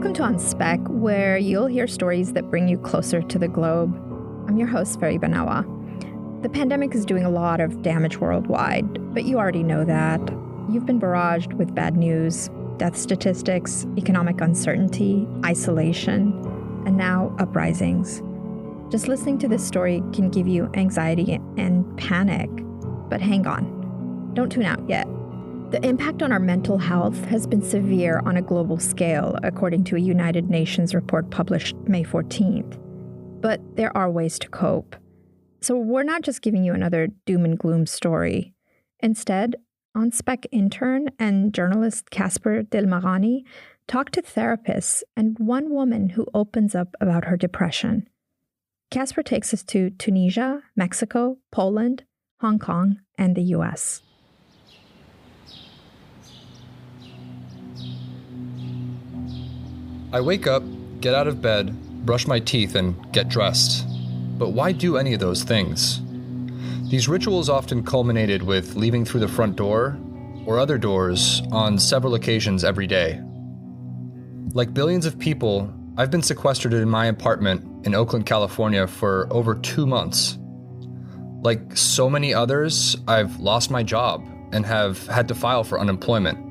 Welcome to On Spec, where you'll hear stories that bring you closer to the globe. I'm your host, Ferry Banawa. The pandemic is doing a lot of damage worldwide, but you already know that. You've been barraged with bad news, death statistics, economic uncertainty, isolation, and now uprisings. Just listening to this story can give you anxiety and panic. But hang on, don't tune out yet. The impact on our mental health has been severe on a global scale, according to a United Nations report published May 14th. But there are ways to cope. So we're not just giving you another doom and gloom story. Instead, On Spec intern and journalist Kasper Dilmaghani talked to therapists and one woman who opens up about her depression. Kasper takes us to Tunisia, Mexico, Poland, Hong Kong, and the US. I wake up, get out of bed, brush my teeth, and get dressed. But why do any of those things? These rituals often culminated with leaving through the front door or other doors on several occasions every day. Like billions of people, I've been sequestered in my apartment in Oakland, California for over 2 months. Like so many others, I've lost my job and have had to file for unemployment.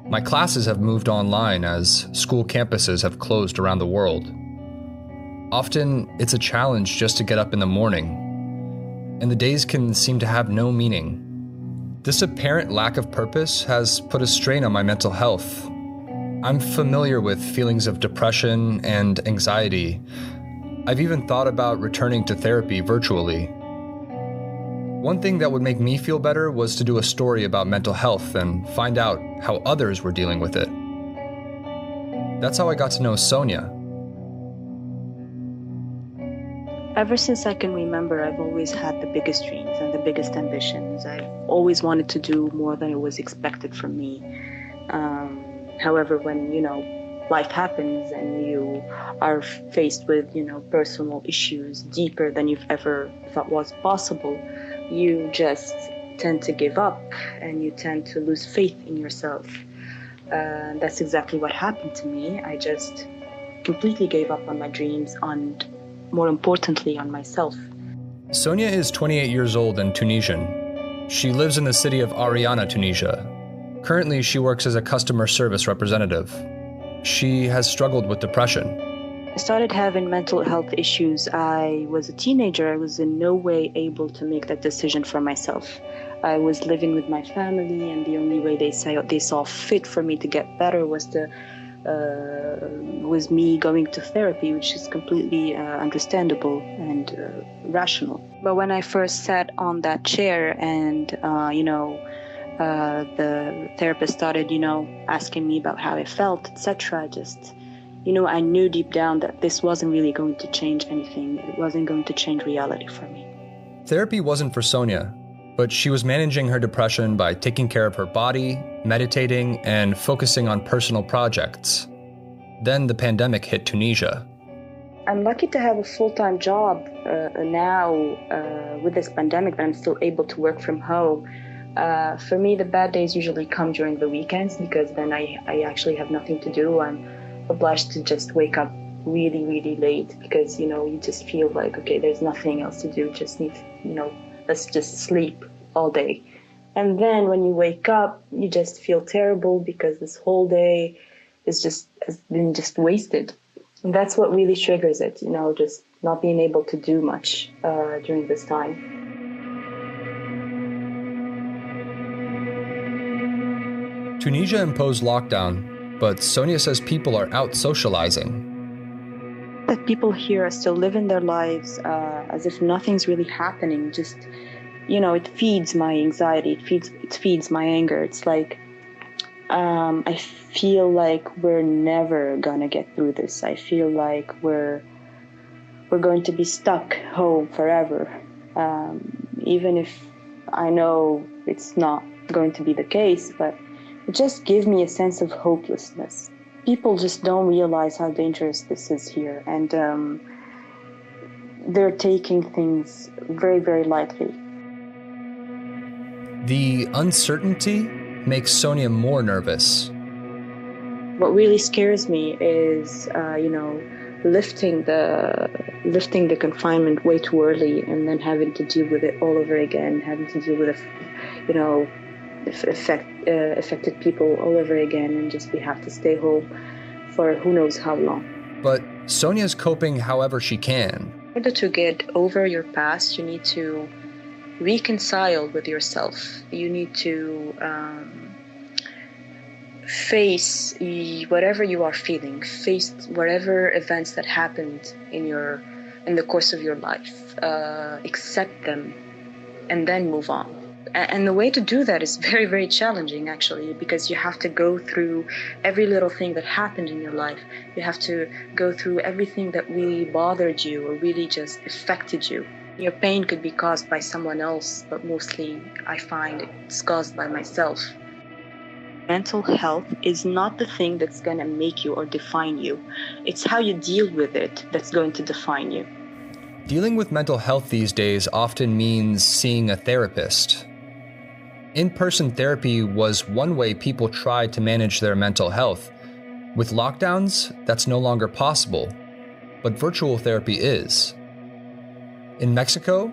My classes have moved online as school campuses have closed around the world. Often, it's a challenge just to get up in the morning, and the days can seem to have no meaning. This apparent lack of purpose has put a strain on my mental health. I'm familiar with feelings of depression and anxiety. I've even thought about returning to therapy virtually. One thing that would make me feel better was to do a story about mental health and find out how others were dealing with it. That's how I got to know Sonia. Ever since I can remember, I've always had the biggest dreams and the biggest ambitions. I've always wanted to do more than it was expected from me. However, when, life happens and you are faced with, personal issues deeper than you've ever thought was possible, you just tend to give up and you tend to lose faith in yourself. That's exactly what happened to me. I just completely gave up on my dreams and, more importantly, on myself. Sonia is 28 years old and Tunisian. She lives in the city of Ariana, Tunisia. Currently, she works as a customer service representative. She has struggled with depression. I started having mental health issues. I was a teenager. I was in no way able to make that decision for myself. I was living with my family, and the only way they saw fit for me to get better was me going to therapy, which is completely understandable and rational. But when I first sat on that chair and, the therapist started, asking me about how I felt, etc., I knew deep down that this wasn't really going to change anything. It wasn't going to change reality for me. Therapy wasn't for Sonia, but she was managing her depression by taking care of her body, meditating, and focusing on personal projects. Then the pandemic hit Tunisia. I'm lucky to have a full-time job now with this pandemic, but I'm still able to work from home. For me, the bad days usually come during the weekends because then I actually have nothing to do. I'm obliged to just wake up really, really late because, you just feel like, okay, there's nothing else to do. Let's just sleep all day. And then when you wake up, you just feel terrible because this whole day has been wasted. And that's what really triggers it, just not being able to do much during this time. Tunisia imposed lockdown, but Sonia says people are out socializing. That people here are still living their lives as if nothing's really happening. Just, it feeds my anxiety. It feeds my anger. It's like I feel like we're never gonna get through this. I feel like we're going to be stuck home forever. Even if I know it's not going to be the case, but it just gives me a sense of hopelessness. People just don't realize how dangerous this is here, and they're taking things very, very lightly. The uncertainty makes Sonia more nervous. What really scares me is, lifting the confinement way too early and then having to deal with it all over again, having to deal with affected people all over again, and just we have to stay home for who knows how long. But Sonia's coping however she can. In order to get over your past, you need to reconcile with yourself. You need to face whatever you are feeling, face whatever events that happened in the course of your life, accept them, and then move on. And the way to do that is very, very challenging, actually, because you have to go through every little thing that happened in your life. You have to go through everything that really bothered you or really just affected you. Your pain could be caused by someone else, but mostly I find it's caused by myself. Mental health is not the thing that's going to make you or define you. It's how you deal with it that's going to define you. Dealing with mental health these days often means seeing a therapist. In-person therapy was one way people tried to manage their mental health. With lockdowns, that's no longer possible, but virtual therapy is. In Mexico,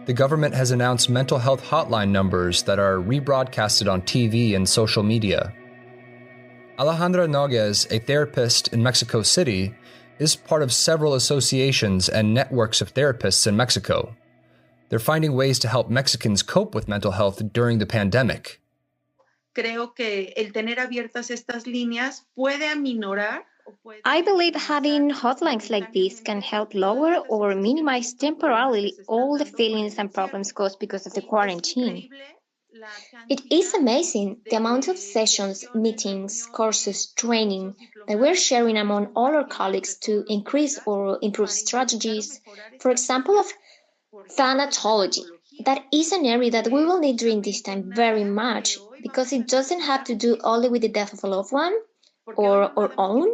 the government has announced mental health hotline numbers that are rebroadcasted on TV and social media. Alejandra Noguez, a therapist in Mexico City, is part of several associations and networks of therapists in Mexico. They're finding ways to help Mexicans cope with mental health during the pandemic. Creo que el tener abiertas estas líneas puede aminorar. I believe having hotlines like this can help lower or minimize temporarily all the feelings and problems caused because of the quarantine. It is amazing the amount of sessions, meetings, courses, training that we're sharing among all our colleagues to increase or improve strategies, for example, of thanatology. That is an area that we will need during this time very much, because it doesn't have to do only with the death of a loved one or our own,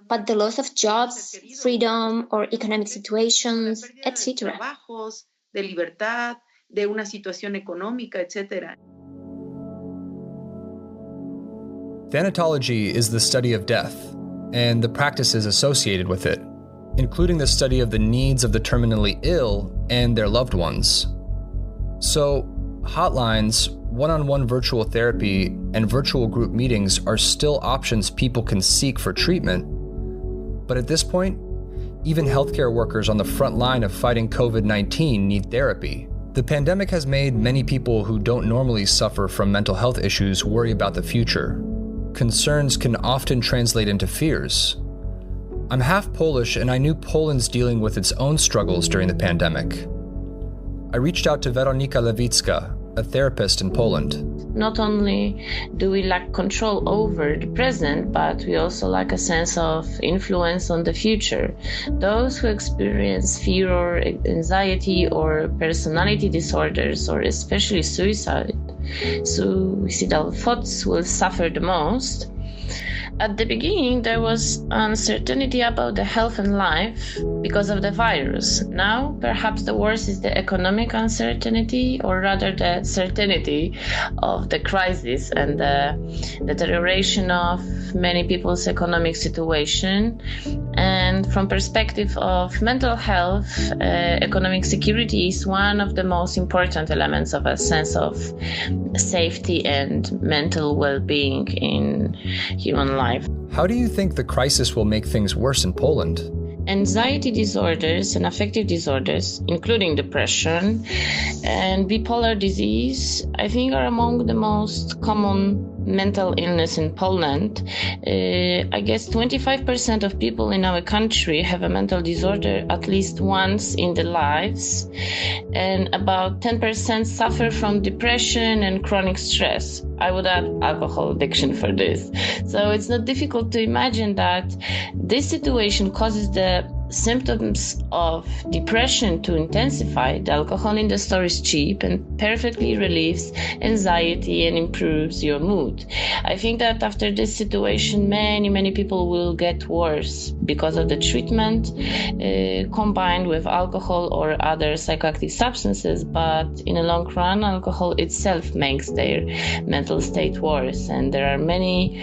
but the loss of jobs, freedom, or economic situations, etc. De libertad, de una situación económica, etc. Thanatology is the study of death and the practices associated with it, including the study of the needs of the terminally ill and their loved ones. So, hotlines, one-on-one virtual therapy, and virtual group meetings are still options people can seek for treatment. But at this point, even healthcare workers on the front line of fighting COVID-19 need therapy. The pandemic has made many people who don't normally suffer from mental health issues worry about the future. Concerns can often translate into fears. I'm half Polish, and I knew Poland's dealing with its own struggles during the pandemic. I reached out to Weronika Lewicka, a therapist in Poland. Not only do we lack control over the present, but we also lack a sense of influence on the future. Those who experience fear or anxiety or personality disorders, or especially suicidal thoughts, will suffer the most. At the beginning, there was uncertainty about the health and life because of the virus. Now, perhaps the worst is the economic uncertainty, or rather the certainty of the crisis and the deterioration of many people's economic situation. And from perspective of mental health, economic security is one of the most important elements of a sense of safety and mental well-being in human life. How do you think the crisis will make things worse in Poland? Anxiety disorders and affective disorders, including depression and bipolar disease, I think are among the most common mental illness in Poland. I guess 25% of people in our country have a mental disorder at least once in their lives, and about 10% suffer from depression and chronic stress. I would add alcohol addiction for this. So it's not difficult to imagine that this situation causes the symptoms of depression to intensify. The alcohol in the store is cheap and perfectly relieves anxiety and improves your mood. I think that after this situation, many people will get worse because of the treatment combined with alcohol or other psychoactive substances, but in the long run, alcohol itself makes their mental state worse. And there are many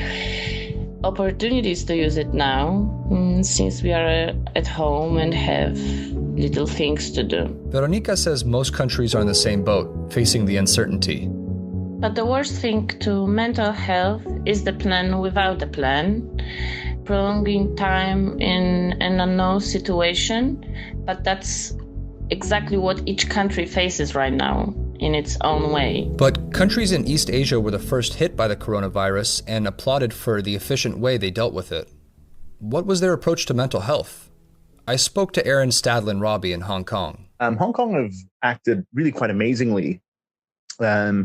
opportunities to use it now, since we are at home and have little things to do. Veronica says most countries are in the same boat, facing the uncertainty. But the worst thing to mental health is the plan without a plan, prolonging time in an unknown situation. But that's exactly what each country faces right now in its own way. But countries in East Asia were the first hit by the coronavirus and applauded for the efficient way they dealt with it. What was their approach to mental health? I spoke to Aaron Stadlin-Robbie in Hong Kong. Hong Kong have acted really quite amazingly. I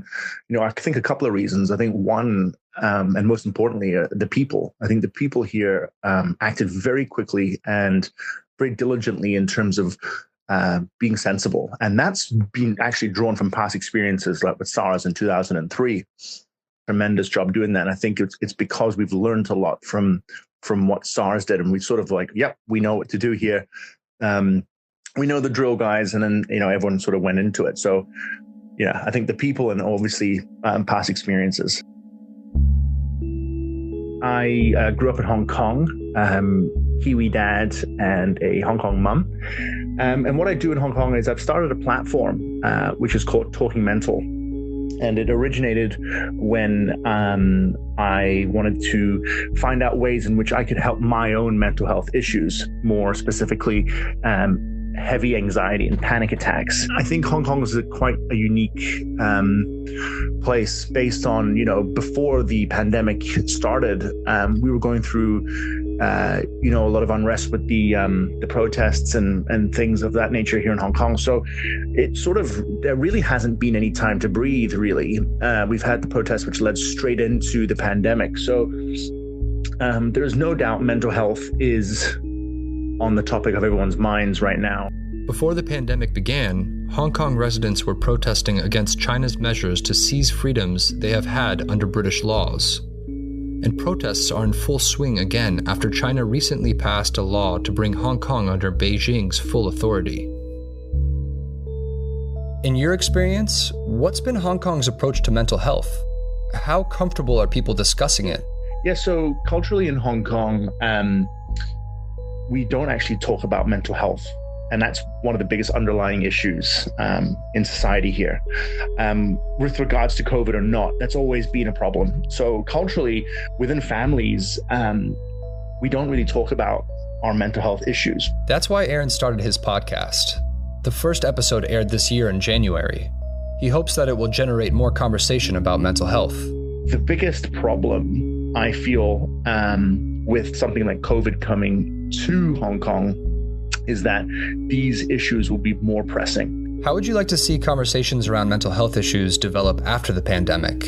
think a couple of reasons. I think one, and most importantly, the people. I think the people here acted very quickly and very diligently in terms of being sensible. And that's been actually drawn from past experiences like with SARS in 2003. Tremendous job doing that. And I think it's because we've learned a lot from what SARS did. And we sort of like, yep, we know what to do here. We know the drill, guys. And then, everyone sort of went into it. So, yeah, I think the people and obviously past experiences. I grew up in Hong Kong, Kiwi dad and a Hong Kong mum. And what I do in Hong Kong is I've started a platform which is called Talking Mental. And it originated when I wanted to find out ways in which I could help my own mental health issues, more specifically heavy anxiety and panic attacks. I think Hong Kong is quite a unique place based on, before the pandemic started, we were going through, a lot of unrest with the protests and things of that nature here in Hong Kong. So there really hasn't been any time to breathe, really. We've had the protests which led straight into the pandemic. So there's no doubt mental health is on the topic of everyone's minds right now. Before the pandemic began, Hong Kong residents were protesting against China's measures to seize freedoms they have had under British laws. And protests are in full swing again after China recently passed a law to bring Hong Kong under Beijing's full authority. In your experience, what's been Hong Kong's approach to mental health? How comfortable are people discussing it? Yeah, so culturally in Hong Kong, we don't actually talk about mental health. And that's one of the biggest underlying issues in society here. With regards to COVID or not, that's always been a problem. So culturally, within families, we don't really talk about our mental health issues. That's why Aaron started his podcast. The first episode aired this year in January. He hopes that it will generate more conversation about mental health. The biggest problem, I feel, with something like COVID coming to Hong Kong is that these issues will be more pressing. How would you like to see conversations around mental health issues develop after the pandemic?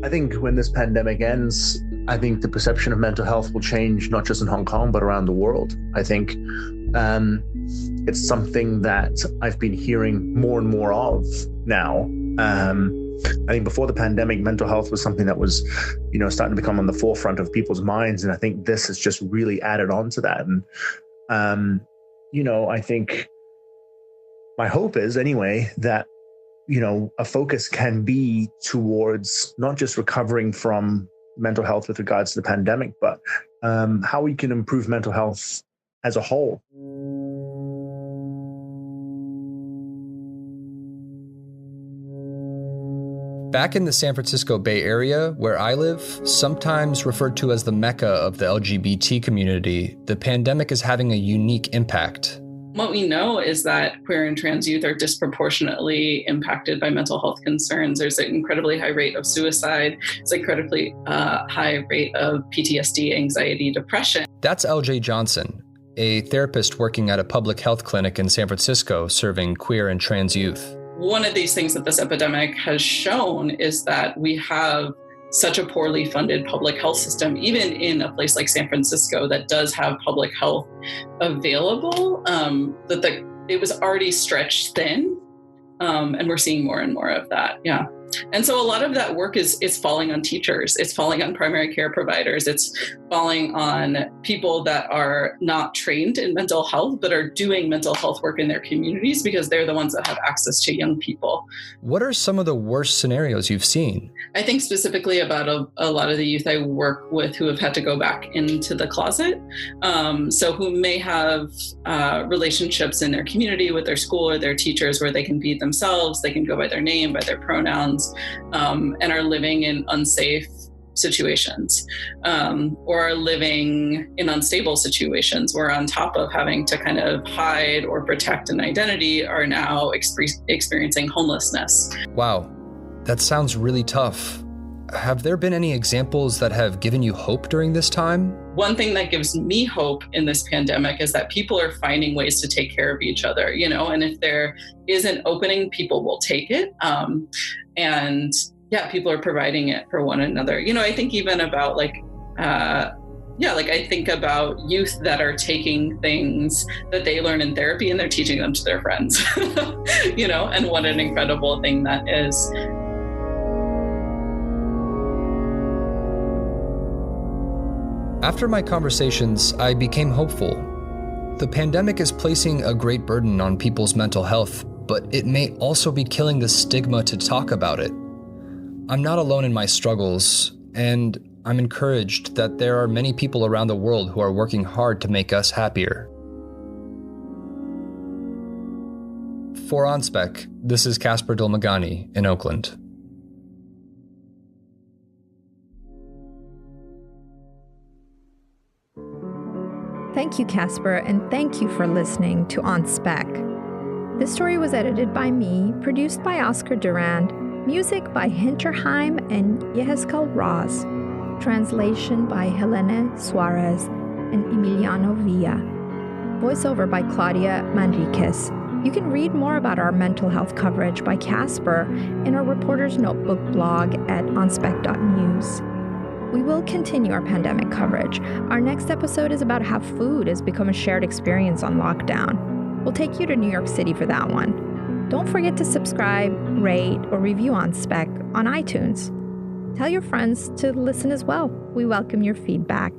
I think when this pandemic ends, I think the perception of mental health will change, not just in Hong Kong, but around the world. I think it's something that I've been hearing more and more of now. I think before the pandemic, mental health was something that was, starting to become on the forefront of people's minds. And I think this has just really added on to that. And, I think my hope is anyway, that, a focus can be towards not just recovering from mental health with regards to the pandemic, but how we can improve mental health as a whole. Back in the San Francisco Bay Area, where I live, sometimes referred to as the Mecca of the LGBT community, the pandemic is having a unique impact. What we know is that queer and trans youth are disproportionately impacted by mental health concerns. There's an incredibly high rate of suicide. It's an incredibly high rate of PTSD, anxiety, depression. That's LJ Johnson, a therapist working at a public health clinic in San Francisco serving queer and trans youth. One of these things that this epidemic has shown is that we have such a poorly funded public health system, even in a place like San Francisco that does have public health available, that it was already stretched thin. And we're seeing more and more of that. Yeah. And so a lot of that work is falling on teachers. It's falling on primary care providers. It's falling on people that are not trained in mental health, but are doing mental health work in their communities because they're the ones that have access to young people. What are some of the worst scenarios you've seen? I think specifically about a lot of the youth I work with who have had to go back into the closet. So who may have relationships in their community with their school or their teachers where they can be themselves, they can go by their name, by their pronouns, and are living in unsafe situations, or are living in unstable situations where on top of having to kind of hide or protect an identity are now experiencing homelessness. Wow, that sounds really tough. Have there been any examples that have given you hope during this time? One thing that gives me hope in this pandemic is that people are finding ways to take care of each other, and if there is an opening, people will take it. And people are providing it for one another. I think even about I think about youth that are taking things that they learn in therapy and they're teaching them to their friends, and what an incredible thing that is. After my conversations, I became hopeful. The pandemic is placing a great burden on people's mental health, but it may also be killing the stigma to talk about it. I'm not alone in my struggles, and I'm encouraged that there are many people around the world who are working hard to make us happier. For On Spec, this is Kasper Dilmaghani in Oakland. Thank you, Kasper, and thank you for listening to On Spec. This story was edited by me, produced by Oscar Durand, music by Hinterheim and Yehezkel Raz, translation by Helene Suarez and Emiliano Villa, voiceover by Claudia Manriquez. You can read more about our mental health coverage by Kasper in our Reporter's Notebook blog at onspec.news. We will continue our pandemic coverage. Our next episode is about how food has become a shared experience on lockdown. We'll take you to New York City for that one. Don't forget to subscribe, rate, or review On Spec on iTunes. Tell your friends to listen as well. We welcome your feedback.